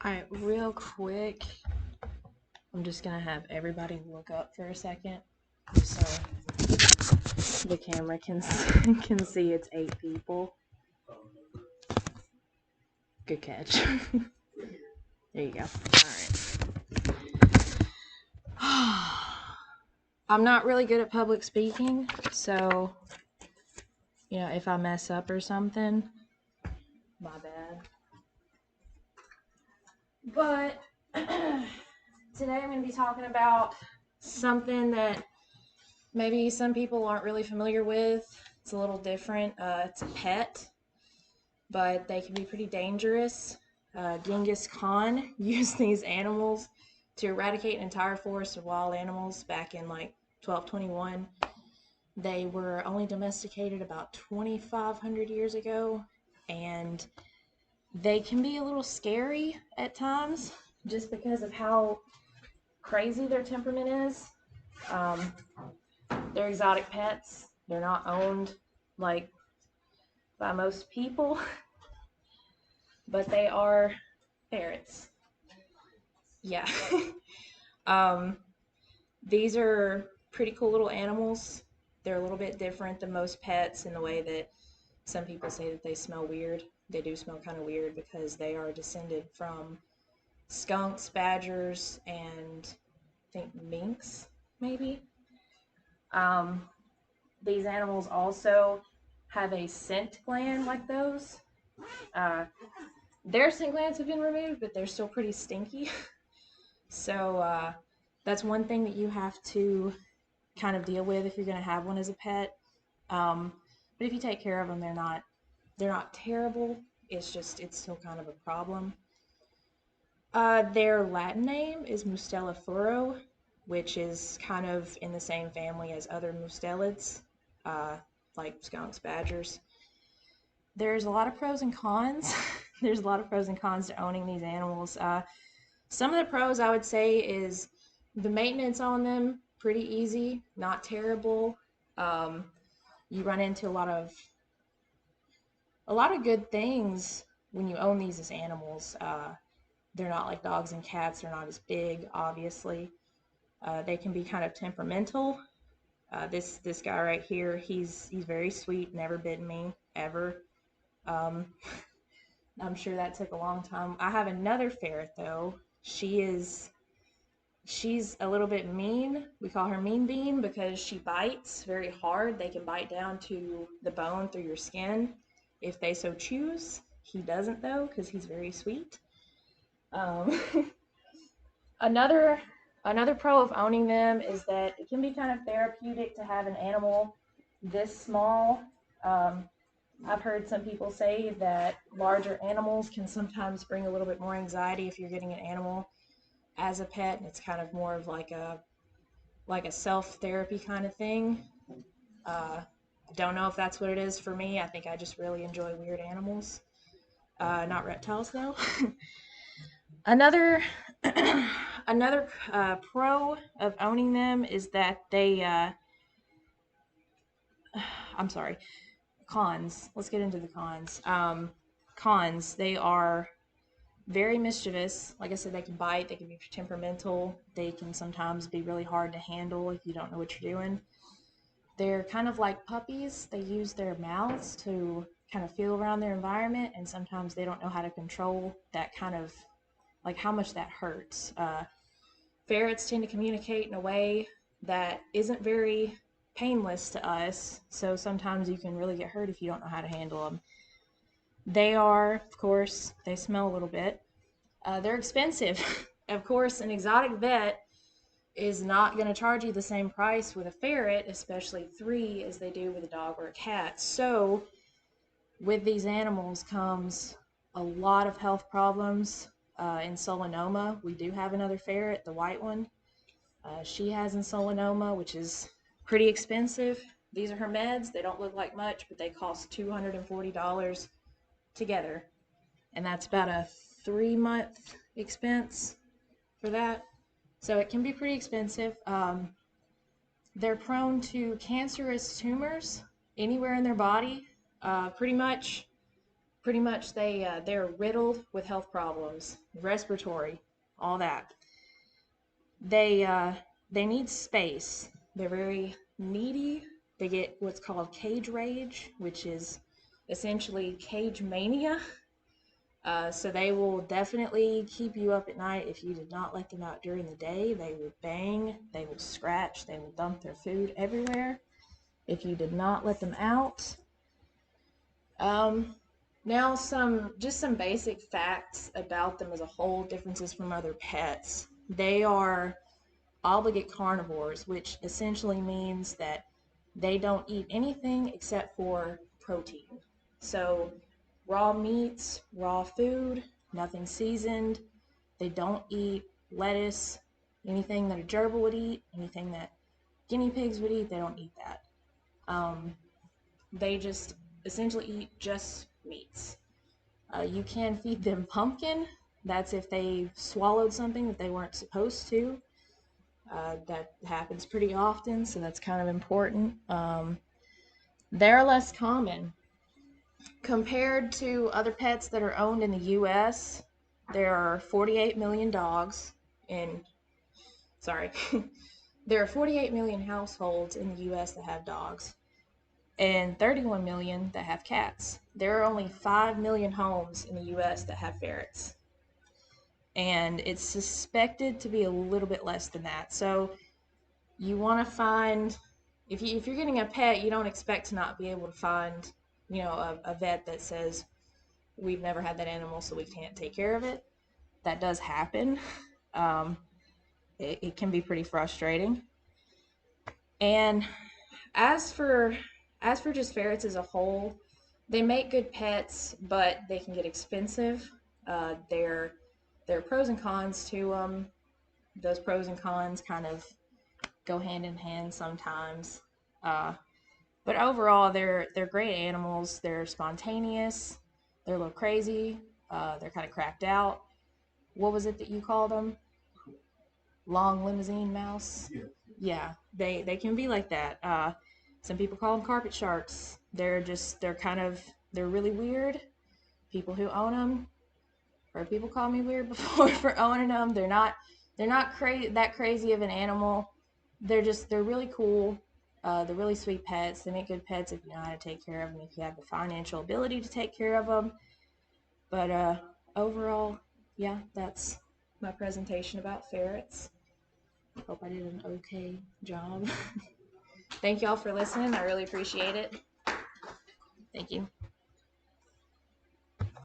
Alright, real quick, I'm just gonna have everybody look up for a second so the camera can can see it's 8 people. Good catch. There you go. Alright. I'm not really good at public speaking, so if I mess up or something, my bad. But today I'm going to be talking about something that maybe some people aren't really familiar with. It's a little different. It's a pet, but they can be pretty dangerous. Genghis Khan used these animals to eradicate an entire forest of wild animals back in like 1221. They were only domesticated about 2,500 years ago, and they can be a little scary at times just because of how crazy their temperament is. They're exotic pets. They're not owned like by most people, but they are ferrets. Yeah. These are pretty cool little animals. They're a little bit different than most pets in the way that some people say that they smell weird. They do smell kind of weird because they are descended from skunks, badgers, and I think minks, maybe. These animals also have a scent gland like those. Their scent glands have been removed, but they're still pretty stinky. So that's one thing that you have to kind of deal with if you're going to have one as a pet. But if you take care of them, they're not terrible. It's still kind of a problem. Their Latin name is Mustela furo, which is kind of in the same family as other mustelids, like skunks, badgers. There's a lot of pros and cons. There's a lot of pros and cons to owning these animals. Some of the pros I would say is the maintenance on them, pretty easy, not terrible. You run into a lot of good things when you own these as animals. They're not like dogs and cats. They're not as big, obviously. They can be kind of temperamental. This guy right here, he's very sweet. Never bitten me ever. Um, I'm sure that took a long time. I have another ferret though. She's a little bit mean. We call her Mean Bean because she bites very hard. They can bite down to the bone through your skin if they so choose. He doesn't though because he's very sweet. Um, another pro of owning them is that it can be kind of therapeutic to have an animal this small. Um, I've heard some people say that larger animals can sometimes bring a little bit more anxiety if you're getting an animal as a pet, and it's kind of more of like a self therapy kind of thing. I don't know if that's what it is for me. I think I just really enjoy weird animals. Not reptiles though. Another another pro of owning them is that they I'm sorry, cons. Let's get into the cons. Cons, they are very mischievous. Like I said, they can bite, they can be temperamental, they can sometimes be really hard to handle if you don't know what you're doing. They're kind of like puppies. They use their mouths to kind of feel around their environment, and sometimes they don't know how to control that kind of like how much that hurts. Ferrets tend to communicate in a way that isn't very painless to us, so sometimes you can really get hurt if you don't know how to handle them. They are, of course, they smell a little bit. They're expensive. Of course, an exotic vet is not going to charge you the same price with a ferret, especially three, as they do with a dog or a cat. So, with these animals comes a lot of health problems. In Solanoma, we do have another ferret, the white one. She has insulinoma, which is pretty expensive. These are her meds. They don't look like much, but they cost $240 together. And that's about a 3-month expense for that. So it can be pretty expensive. They're prone to cancerous tumors anywhere in their body. Pretty much, they're riddled with health problems, respiratory, all that. They need space. They're very needy. They get what's called cage rage, which is essentially cage mania. So they will definitely keep you up at night if you did not let them out during the day. They will bang, they will scratch, they will dump their food everywhere if you did not let them out. Now some basic facts about them as a whole, differences from other pets. They are obligate carnivores, which essentially means that they don't eat anything except for protein. So raw meats, raw food, nothing seasoned. They don't eat lettuce, anything that a gerbil would eat, anything that guinea pigs would eat, they don't eat that. They just essentially eat just meats. You can feed them pumpkin. That's if they swallowed something that they weren't supposed to. That happens pretty often, so that's kind of important. They're less common. Compared to other pets that are owned in the U.S., there are 48 million dogs in, sorry, there are 48 million households in the U.S. that have dogs and 31 million that have cats. There are only 5 million homes in the U.S. that have ferrets. And it's suspected to be a little bit less than that. So you want to find, if you're getting a pet, you don't expect to not be able to find, a vet that says, we've never had that animal, so we can't take care of it. That does happen. It can be pretty frustrating. And as for just ferrets as a whole, they make good pets, but they can get expensive. There are pros and cons to them. Those pros and cons kind of go hand in hand sometimes. But overall, they're great animals. They're spontaneous. They're a little crazy. They're kind of cracked out. What was it that you called them? Long limousine mouse? Yeah, they can be like that. Some people call them carpet sharks. They're really weird. People who own them, or people call me weird before for owning them. They're not that crazy of an animal. They're really cool. They're really sweet pets. They make good pets if you know how to take care of them, if you have the financial ability to take care of them. But overall, yeah, that's my presentation about ferrets. Hope I did an okay job. Thank y'all for listening. I really appreciate it. Thank you.